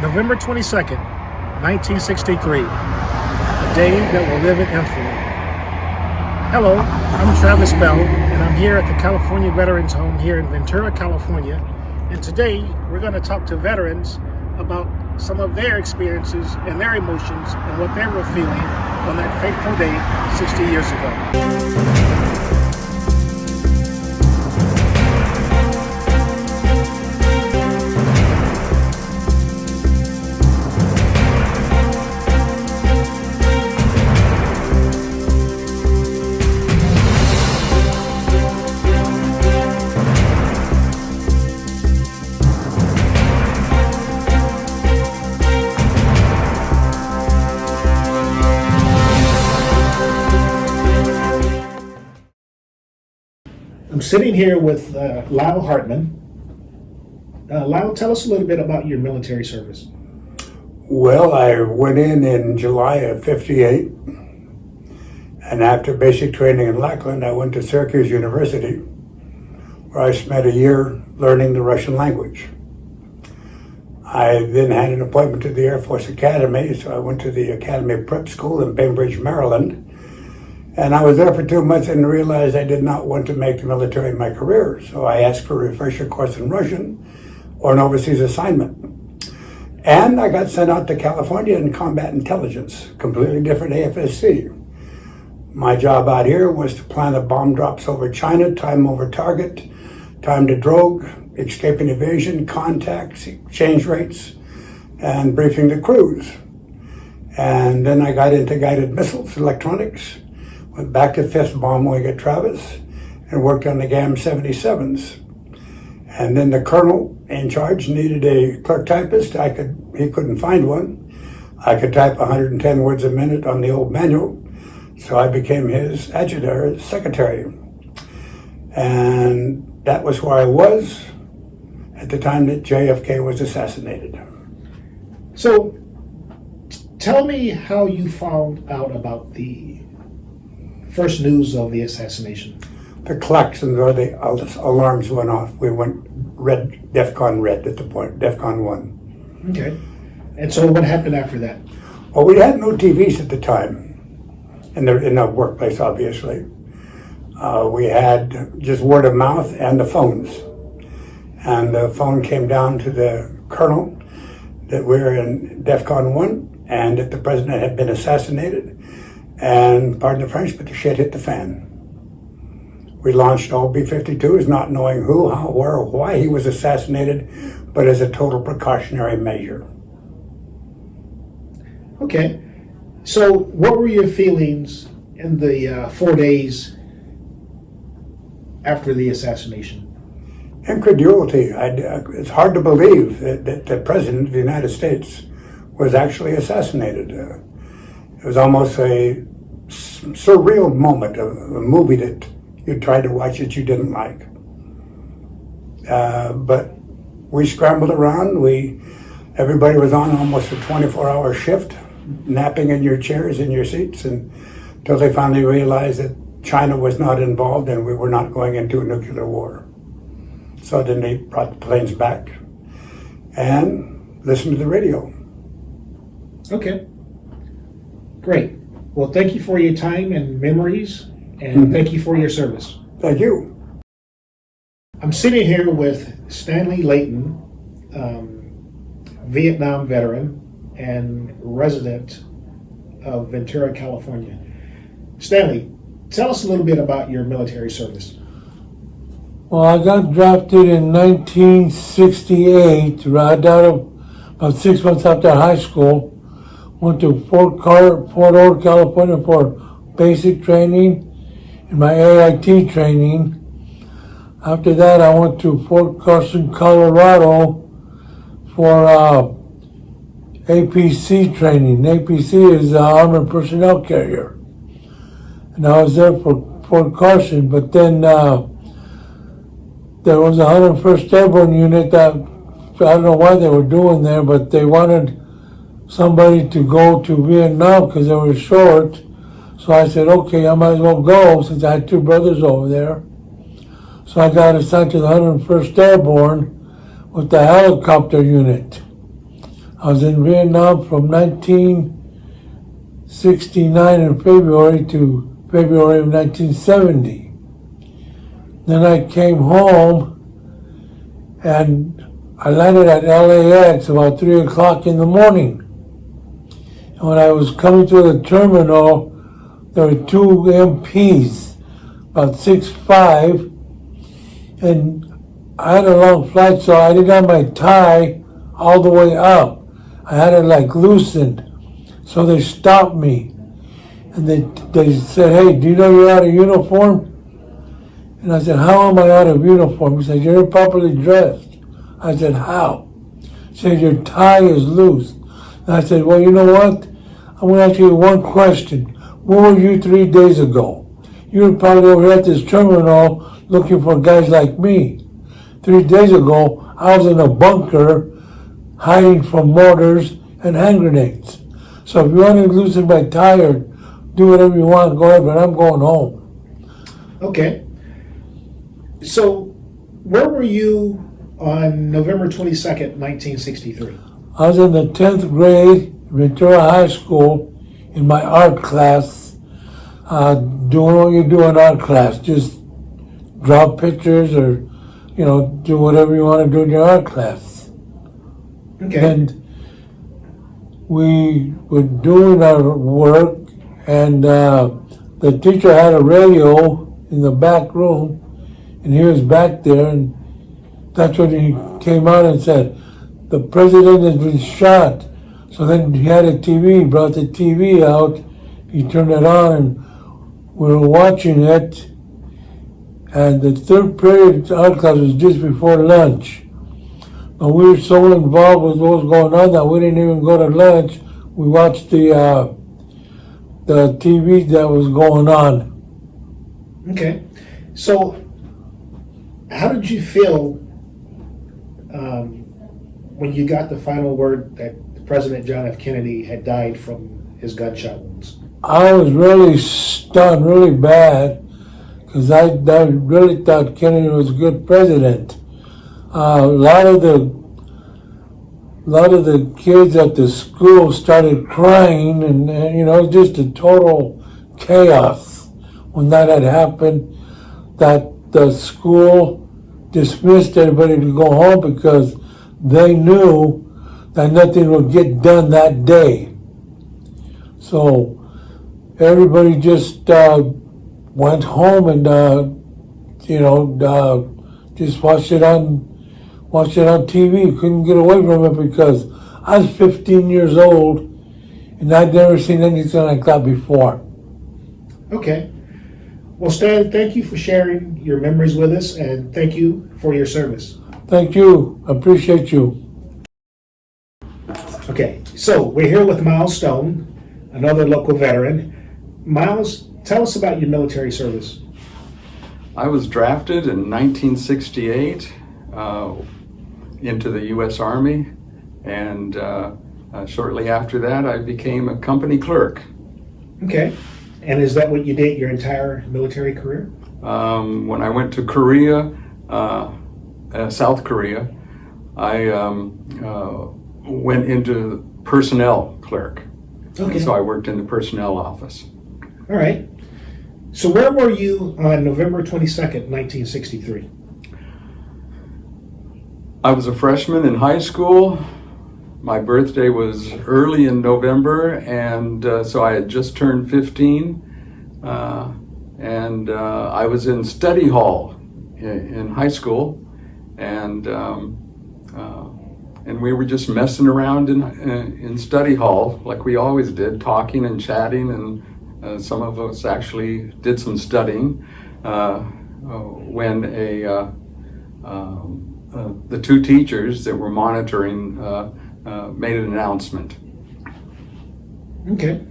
November 22nd, 1963, a day that will live in infamy. Hello, I'm Travis Bell, and I'm here at the California Veterans Home here in Ventura, California. And today, we're going to talk to veterans about some of their experiences and their emotions and what they were feeling on that fateful day 60 years ago. I'm sitting here with Lyle Hartman. Lyle, tell us a little bit about your military service. Well, I went in July of '58, and after basic training in Lackland, I went to Syracuse University, where I spent a year learning the Russian language. I then had an appointment to the Air Force Academy, so I went to the Academy Prep School in Bainbridge, Maryland. And I was there for 2 months and realized I did not want to make the military my career. So I asked for a refresher course in Russian or an overseas assignment. And I got sent out to California in combat intelligence, completely different AFSC. My job out here was to plan the bomb drops over China, time over target, time to drogue, escaping evasion, contacts, exchange rates, and briefing the crews. And then I got into guided missiles, electronics, went back to 5th Bomb Wing at Travis and worked on the GAM-77s. And then the colonel in charge needed a clerk typist. He couldn't find one. I could type 110 words a minute on the old manual, so I became his adjutant, his secretary. And that was where I was at the time that JFK was assassinated. So, tell me how you found out about the first news of the assassination. The klaxons or the alarms went off. We went red, DEFCON red at the point, DEFCON 1. Okay. And so what happened after that? Well, we had no TVs at the time in the workplace, obviously. We had just word of mouth and the phones. And the phone came down to the colonel that we were in DEFCON 1 and that the president had been assassinated. And pardon the French, but the shit hit the fan. We launched all B-52s, not knowing who, how, where, or why he was assassinated, but as a total precautionary measure. Okay. So what were your feelings in the 4 days after the assassination? Incredulity. It's hard to believe that the President of the United States was actually assassinated. It was almost a surreal moment, a movie that you tried to watch that you didn't like. But we scrambled around. Everybody was on almost a 24-hour shift, napping in your chairs, in your seats, until they finally realized that China was not involved and we were not going into a nuclear war. So then they brought the planes back and listened to the radio. Okay. Great. Well, thank you for your time and memories, and thank you for your service. Thank you. I'm sitting here with Stanley Layton, Vietnam veteran and resident of Ventura, California. Stanley, tell us a little bit about your military service. Well, I got drafted in 1968, right out of about 6 months after high school. Went to Fort Ord, California for basic training and my AIT training. After that, I went to Fort Carson, Colorado for APC training. APC is Armored Personnel Carrier. And I was there for Fort Carson, but then there was a 101st Airborne unit that, I don't know why they were doing there, but they wanted somebody to go to Vietnam because they were short. So I said, okay, I might as well go since I had two brothers over there. So I got assigned to the 101st Airborne with the helicopter unit. I was in Vietnam from 1969 in February to February of 1970. Then I came home and I landed at LAX about 3 o'clock in the morning. And when I was coming to the terminal, there were two MPs, about 6'5", and I had a long flight, so I didn't have my tie all the way up. I had it like loosened. So they stopped me and they said, "Hey, do you know you're out of uniform?" And I said, "How am I out of uniform?" He said, "You're improperly dressed." I said, "How?" He said, "Your tie is loose." And I said, "Well, you know what? I'm going to ask you one question. Where were you 3 days ago? You were probably over at this terminal looking for guys like me. 3 days ago, I was in a bunker hiding from mortars and hand grenades. So if you want to loosen my tie or do whatever you want, go ahead, but I'm going home." Okay. So, where were you on November 22nd, 1963? I was in the 10th grade, Ventura High School, in my art class, doing what you do in art class, just draw pictures or, do whatever you want to do in your art class. Okay. And we were doing our work, and the teacher had a radio in the back room, and he was back there, and that's when he came out and said, "The president has been shot." So then he had a TV, he brought the TV out, he turned it on, and we were watching it. And the third period art class was just before lunch. But we were so involved with what was going on that we didn't even go to lunch. We watched the TV that was going on. Okay. So, how did you feel when you got the final word that President John F. Kennedy had died from his gunshot wounds? I was really stunned, really bad, because I really thought Kennedy was a good president. A lot of the kids at the school started crying, and it was just a total chaos when that had happened. That the school dismissed everybody to go home because they knew that nothing would get done that day. So everybody just went home and just watched it on TV. Couldn't get away from it because I was 15 years old and I'd never seen anything like that before. Okay. Well, Stan, thank you for sharing your memories with us, and thank you for your service. Thank you. Appreciate you. Okay, so we're here with Miles Stone, another local veteran. Miles, tell us about your military service. I was drafted in 1968 into the U.S. Army, and shortly after that I became a company clerk. Okay, and is that what you did your entire military career? When I went to Korea, South Korea, I went into personnel clerk. Okay. And so I worked in the personnel office. All right. So where were you on November 22nd, 1963? I was a freshman in high school. My birthday was early in November, and so I had just turned 15. And I was in study hall in high school, and we were just messing around in study hall like we always did, talking and chatting, and some of us actually did some studying when the two teachers that were monitoring made an announcement. Okay.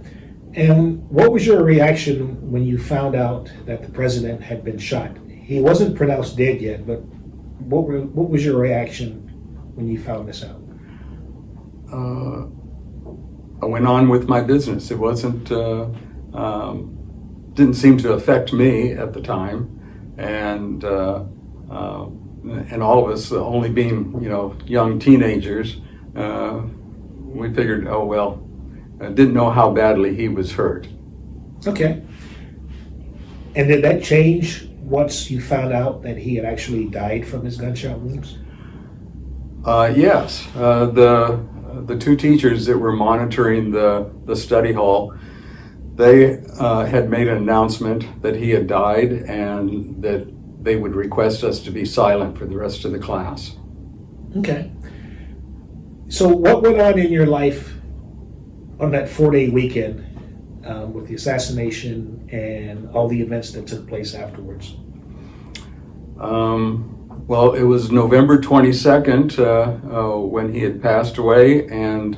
And what was your reaction when you found out that the president had been shot? He wasn't pronounced dead yet, but what was your reaction when you found this out? I went on with my business. It wasn't, didn't seem to affect me at the time, and all of us, only being young teenagers, we figured, oh, well, didn't know how badly he was hurt. Okay. And did that change once you found out that he had actually died from his gunshot wounds? Yes, the two teachers that were monitoring the study hall, they had made an announcement that he had died and that they would request us to be silent for the rest of the class. Okay. So what went on in your life on that 4-day weekend with the assassination and all the events that took place afterwards? Well, it was November 22nd when he had passed away, and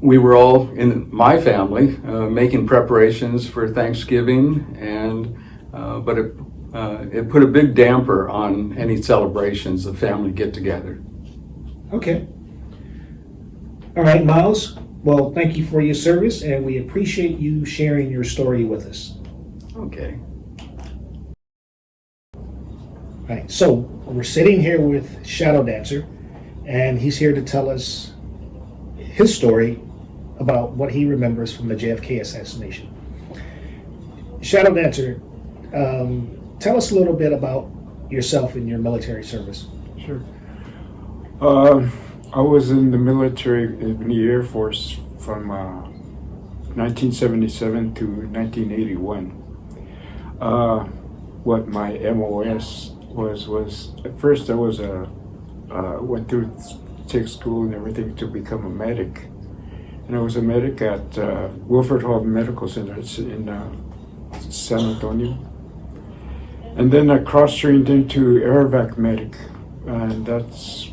we were all in my family making preparations for Thanksgiving, and but it put a big damper on any celebrations of family get-together. Okay. All right, Miles. Well, thank you for your service, and we appreciate you sharing your story with us. Okay. All right, so we're sitting here with Shadow Dancer, and he's here to tell us his story about what he remembers from the JFK assassination. Shadow Dancer, tell us a little bit about yourself and your military service. Sure. I was in the military, in the Air Force from 1977 to 1981. What my MOS was at first I was went through tech school and everything to become a medic. And I was a medic at Wilford Hall Medical Center in San Antonio. And then I cross-trained into Aerovac medic, and that's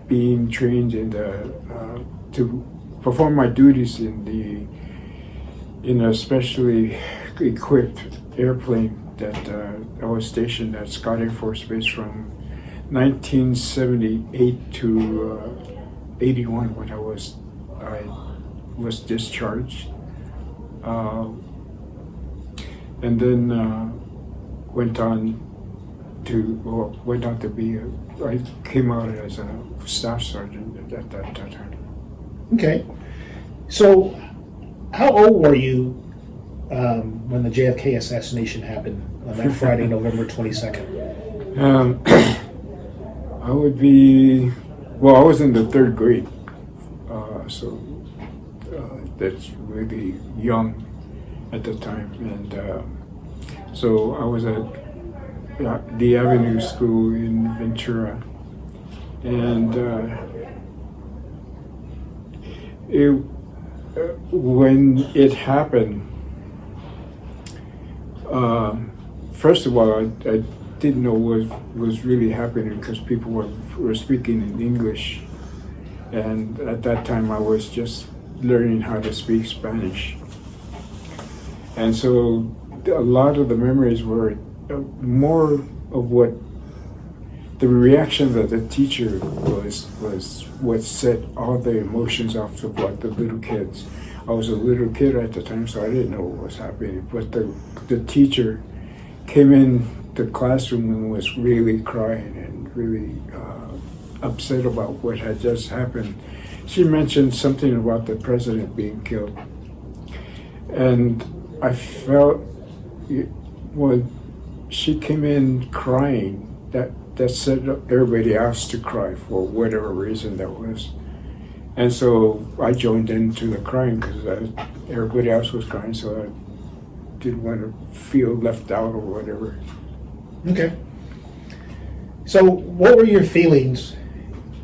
being trained in to perform my duties in a specially equipped airplane that I was stationed at Scott Air Force Base from 1978 to 81 when I was discharged, and then went on to be I came out as a staff sergeant at that time. Okay. So, how old were you when the JFK assassination happened on that Friday, November 22nd? I would be, well, I was in the 3rd grade, so that's really young at the time. And so I was at the Avenue School in Ventura. And when it happened, first of all, I didn't know what was really happening because people were speaking in English, and at that time I was just learning how to speak Spanish. And so a lot of the memories were more of what the reaction that the teacher was what set all the emotions off of what the little kids. I was a little kid at the time, so I didn't know what was happening. But the teacher came in the classroom and was really crying and really upset about what had just happened. She mentioned something about the president being killed, and I felt when she came in crying, that set everybody else to cry for whatever reason that was. And so I joined into the crying because everybody else was crying, so I didn't want to feel left out or whatever. Okay. So, what were your feelings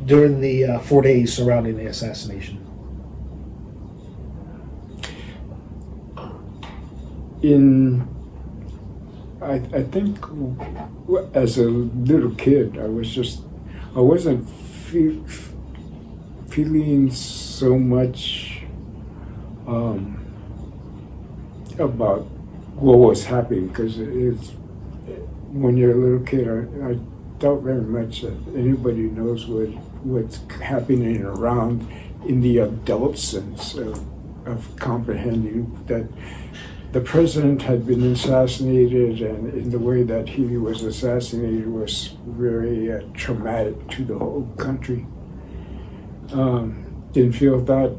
during the 4 days surrounding the assassination? I think as a little kid, I wasn't feeling so much about what was happening, because when you're a little kid, I doubt very much that anybody knows what's happening around in the adult sense of comprehending that the president had been assassinated, and in the way that he was assassinated was very traumatic to the whole country. Didn't feel that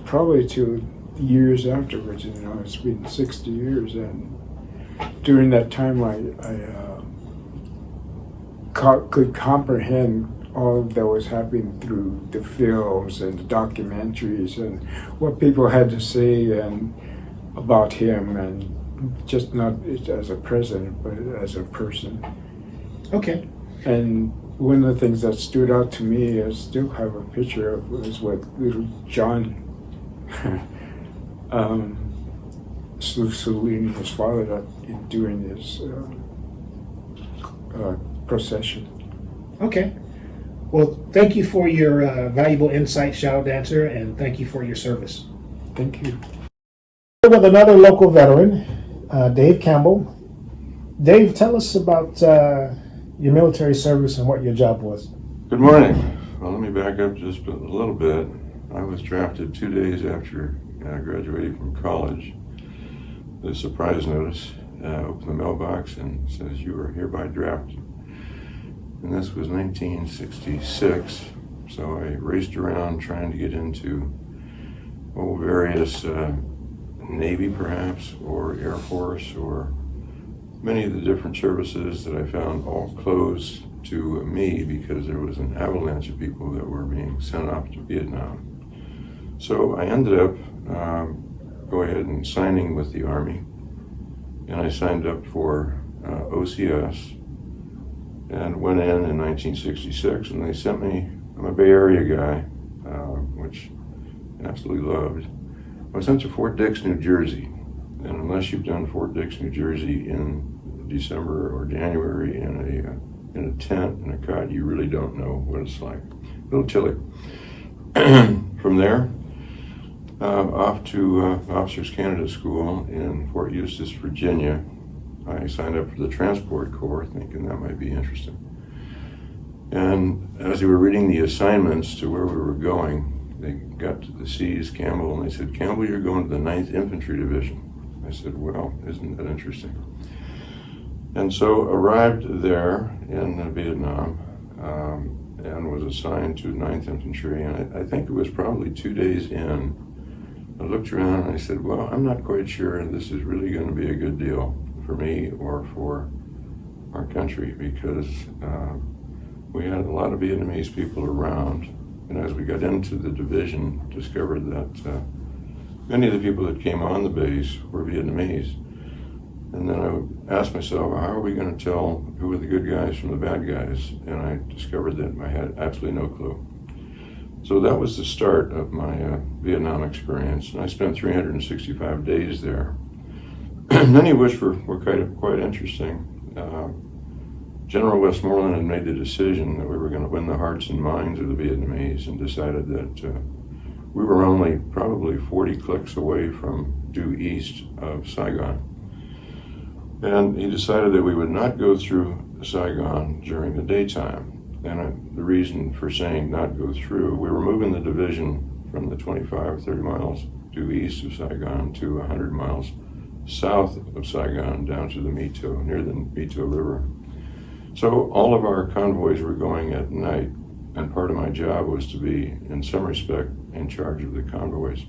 probably till years afterwards. You know, it's been 60 years, and during that time, I could comprehend all that was happening through the films and the documentaries and what people had to say and about him, and just not as a president, but as a person. Okay. And one of the things that stood out to me, I still have a picture of, was what little John saluting his father during his procession. Okay. Well, thank you for your valuable insight, Shadow Dancer, and thank you for your service. Thank you. With another local veteran, Dave Campbell. Dave, tell us about your military service and what your job was. Good morning. Well, let me back up just a little bit. I was drafted 2 days after graduating from college. The surprise notice opened the mailbox and says you are hereby drafted. And this was 1966, so I raced around trying to get into various Navy perhaps, or Air Force, or many of the different services that I found all closed to me because there was an avalanche of people that were being sent off to Vietnam. So I ended up go ahead and signing with the Army, and I signed up for OCS and went in 1966, and they sent me, I'm a Bay Area guy, which I absolutely loved. I was sent to Fort Dix, New Jersey, and unless you've done Fort Dix, New Jersey in December or January in a tent, in a cot, you really don't know what it's like. A little chilly. From there, off to Officers Canada School in Fort Eustis, Virginia. I signed up for the Transport Corps, thinking that might be interesting. And as we were reading the assignments to where we were going, they got to the C's, Campbell, and they said, Campbell, you're going to the 9th Infantry Division. I said, well, isn't that interesting? And so arrived there in Vietnam and was assigned to 9th Infantry. And I think it was probably 2 days in, I looked around and I said, well, I'm not quite sure this is really going to be a good deal for me or for our country, because we had a lot of Vietnamese people around. And as we got into the division, discovered that many of the people that came on the base were Vietnamese. And then I would ask myself, how are we going to tell who are the good guys from the bad guys? And I discovered that I had absolutely no clue. So that was the start of my Vietnam experience. And I spent 365 days there, many of which were quite interesting. General Westmoreland had made the decision that we were going to win the hearts and minds of the Vietnamese, and decided that we were only probably 40 clicks away from due east of Saigon. And he decided that we would not go through Saigon during the daytime. And the reason for saying not go through, we were moving the division from the 25 or 30 miles due east of Saigon to 100 miles south of Saigon down to the Mito, near the Mito River. So all of our convoys were going at night, and part of my job was to be, in some respect, in charge of the convoys,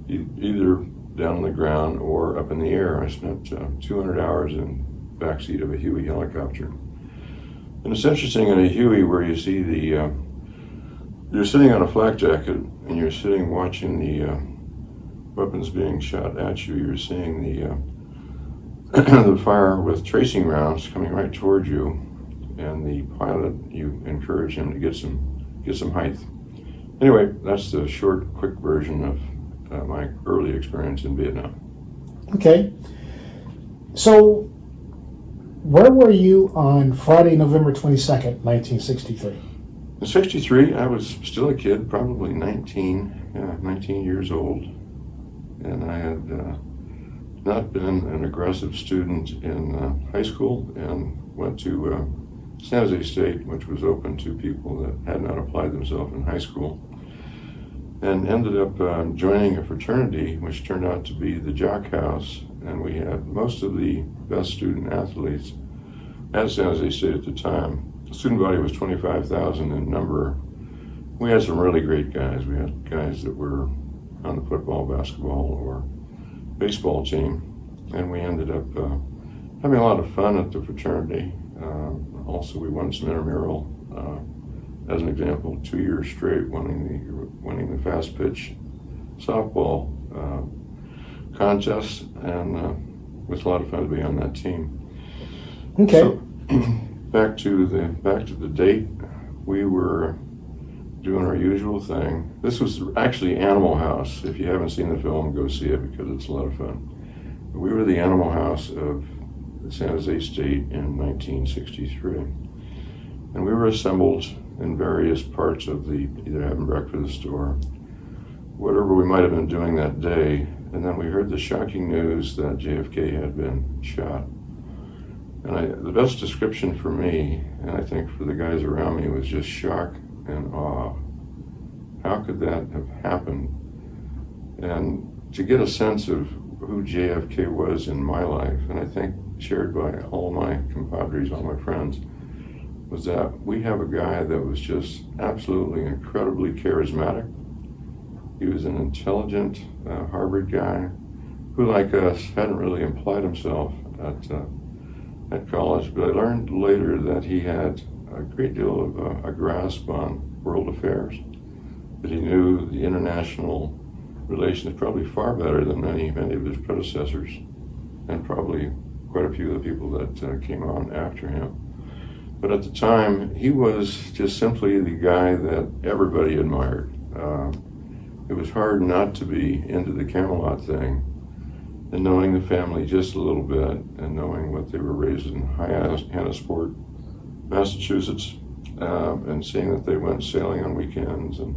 either down on the ground or up in the air. I spent 200 hours in the backseat of a Huey helicopter. And it's interesting in a Huey where you see you're sitting on a flak jacket and you're sitting watching the weapons being shot at you. You're seeing the fire with tracing rounds coming right toward you, and the pilot, you encourage him to get some height. Anyway, that's the short, quick version of my early experience in Vietnam. Okay. So, where were you on Friday, November 22nd, 1963? In 63, I was still a kid, probably 19 years old, and I had not been an aggressive student in high school, and went to San Jose State, which was open to people that had not applied themselves in high school, and ended up joining a fraternity which turned out to be the Jock House, and we had most of the best student athletes at San Jose State at the time. The student body was 25,000 in number, we had some really great guys. We had guys that were on the football, basketball, or baseball team, and we ended up having a lot of fun at the fraternity. Also, we won some intramural. As an example, 2 years straight, winning the fast pitch softball contest, and it was a lot of fun to be on that team. Okay. So, back to the date, we were doing our usual thing. This was actually Animal House. If you haven't seen the film, go see it because it's a lot of fun. We were the Animal House of San Jose State in 1963. And we were assembled in various parts of either having breakfast or whatever we might have been doing that day. And then we heard the shocking news that JFK had been shot. And the best description for me, and I think for the guys around me, was just shock and awe. How could that have happened? And to get a sense of who JFK was in my life, and I think shared by all my compadres, all my friends, was that we have a guy that was just absolutely incredibly charismatic. He was an intelligent Harvard guy who, like us, hadn't really implied himself at college, but I learned later that he had a great deal of a grasp on world affairs, that he knew the international relations probably far better than many of his predecessors, and probably quite a few of the people that came on after him. But at the time, he was just simply the guy that everybody admired. It was hard not to be into the Camelot thing, and knowing the family just a little bit, and knowing what they were raised in Hyannisport, Massachusetts, and seeing that they went sailing on weekends, and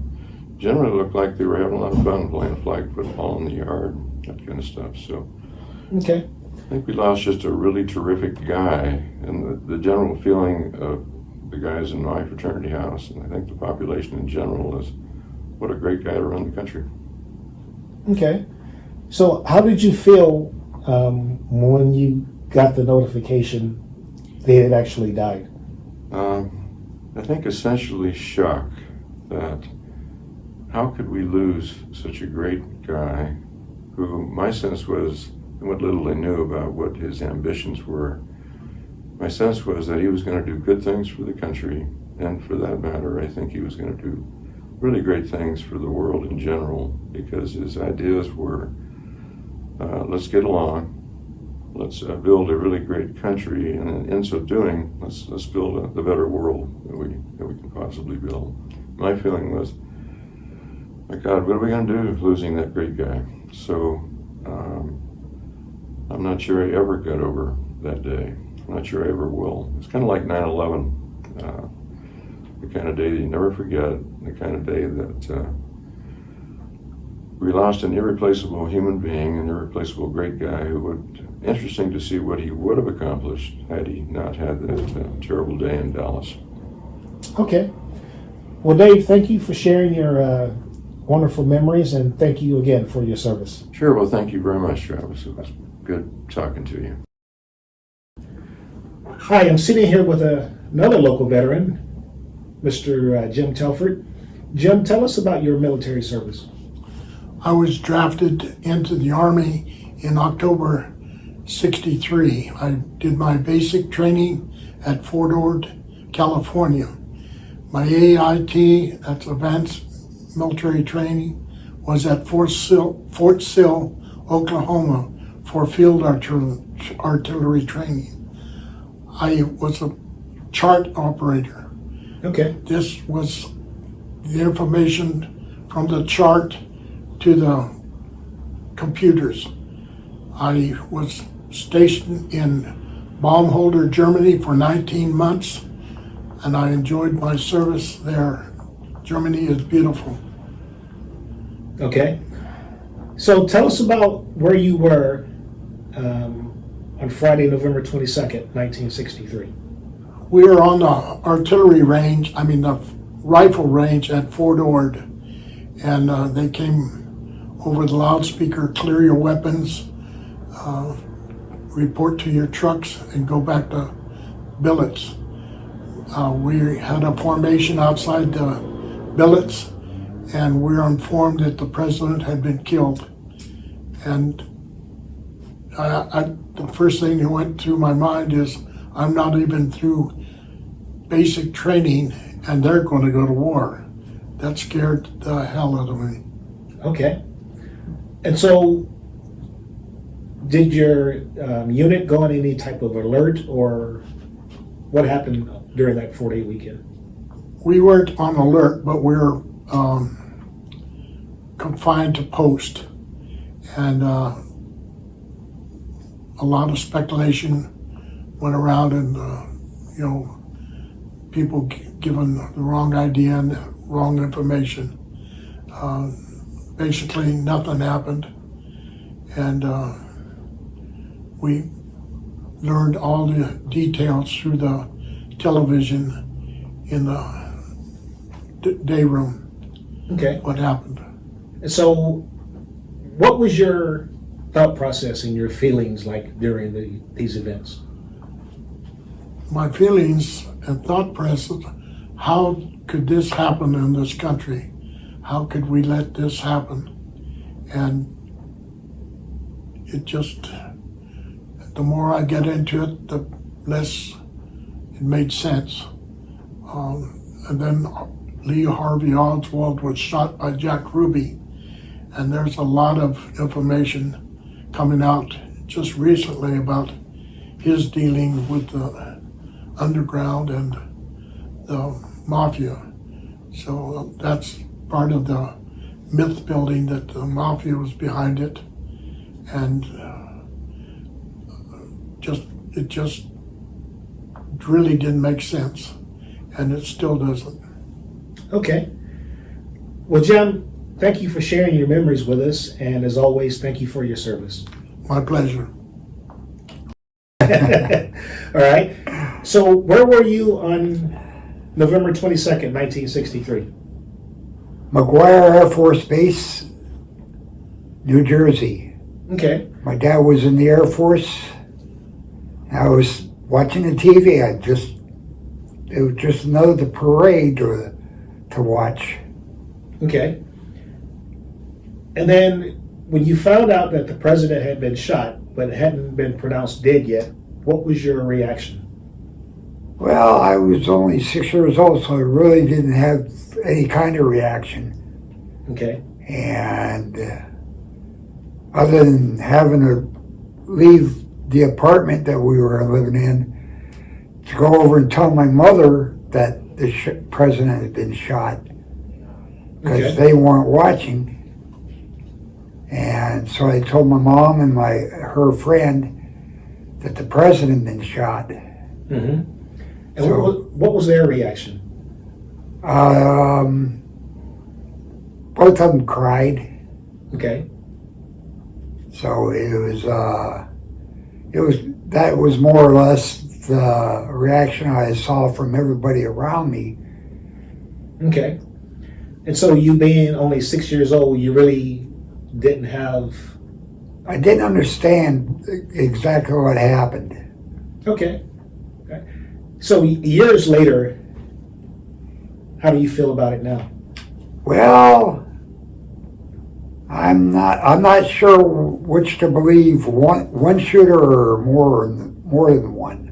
generally looked like they were having a lot of fun playing flag football in the yard, that kind of stuff. So Okay. I think we lost just a really terrific guy, and the general feeling of the guys in my fraternity house, and I think the population in general, is what a great guy to run the country. Okay. So how did you feel when you got the notification they had actually died? I think essentially shock that how could we lose such a great guy who, my sense was, and what little I knew about what his ambitions were, my sense was that he was going to do good things for the country, and for that matter, I think he was going to do really great things for the world in general, because his ideas were, let's get along, let's build a really great country, and in so doing, let's build the better world that we can possibly build. My feeling was, my God, what are we going to do losing that great guy? So I'm not sure I ever got over that day. I'm not sure I ever will. It's kind of like 9/11, the kind of day that you never forget, the kind of day that we lost an irreplaceable human being, an irreplaceable great guy who would, interesting to see what he would have accomplished had he not had that terrible day in Dallas. Okay. Well, Dave, thank you for sharing your wonderful memories, and thank you again for your service. Sure, well, thank you very much, Travis. It was good talking to you. Hi, I'm sitting here with another local veteran, Mr. Jim Telford. Jim, tell us about your military service. I was drafted into the Army in October 63. I did my basic training at Fort Ord, California. My AIT, that's Advanced Military Training, was at Fort Sill, Oklahoma, for field artillery training. I was a chart operator. Okay. This was the information from the chart to the computers. I was stationed in Baumholder, Germany for 19 months, and I enjoyed my service there. Germany is beautiful. Okay. So tell us about where you were on Friday, November 22nd, 1963. We were on the artillery range, the rifle range at Fort Ord, and they came over the loudspeaker, clear your weapons, report to your trucks, and go back to billets. We had a formation outside the billets, and we were informed that the president had been killed. And the first thing that went through my mind is, I'm not even through basic training, and they're going to go to war. That scared the hell out of me. Okay. And so, did your unit go on any type of alert, or what happened during that 4-day weekend? We weren't on alert, but we were confined to post, and a lot of speculation went around, and people given the wrong idea and wrong information. Basically, nothing happened, and we learned all the details through the television in the day room. Okay. What happened? And so, what was your thought process and your feelings like during these events? My feelings and thought process, how could this happen in this country? How could we let this happen? And it just, the more I get into it, the less it made sense. And then Lee Harvey Oswald was shot by Jack Ruby, and there's a lot of information coming out just recently about his dealing with the underground and the mafia. So that's part of the myth building, that the mafia was behind it, and it just really didn't make sense, and it still doesn't. Okay. Well, John, thank you for sharing your memories with us, and as always, thank you for your service. My pleasure. All right. So, where were you on November 22nd, 1963? McGuire Air Force Base, New Jersey. Okay. My dad was in the Air Force. I was watching the TV. It was just another parade to watch. Okay. And then, when you found out that the president had been shot, but hadn't been pronounced dead yet, what was your reaction? Well, I was only 6 years old, so I really didn't have any kind of reaction. Okay. And other than having to leave the apartment that we were living in to go over and tell my mother that the president had been shot, because they weren't watching. And so I told my mom and her friend that the president had been shot. Mm-hmm. And So- what was their reaction? Both of them cried. Okay. So that was more or less the reaction I saw from everybody around me. Okay. And so, you being only 6 years old, you really didn't have. I didn't understand exactly what happened. Okay. So, years later, how do you feel about it now? Well, I'm not sure which to believe, one shooter or more than one.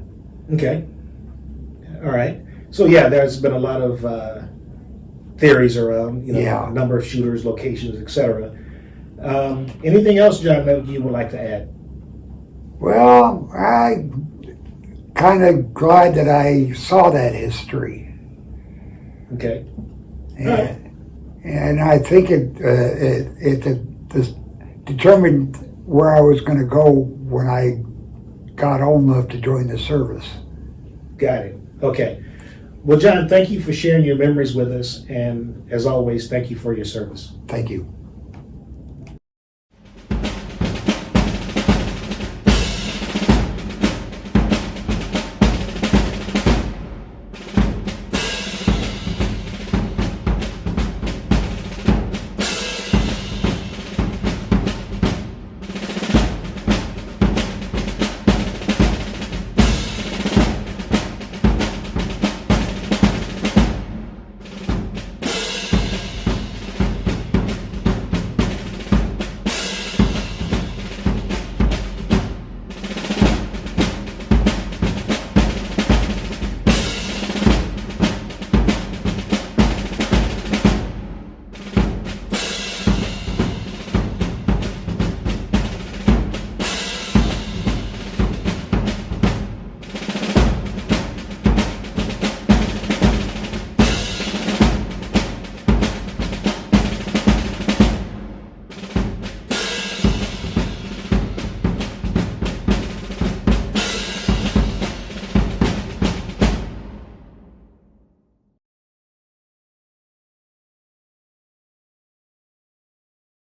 Okay. All right. So, yeah, there's been a lot of theories around, Yeah. number of shooters, locations, etc. Anything else, John, that you would like to add? Well, I kind of glad that I saw that history, Okay. and I think it determined where I was going to go when I got old enough to join the service. Got it. Okay. Well, John, thank you for sharing your memories with us, and as always, thank you for your service. Thank you.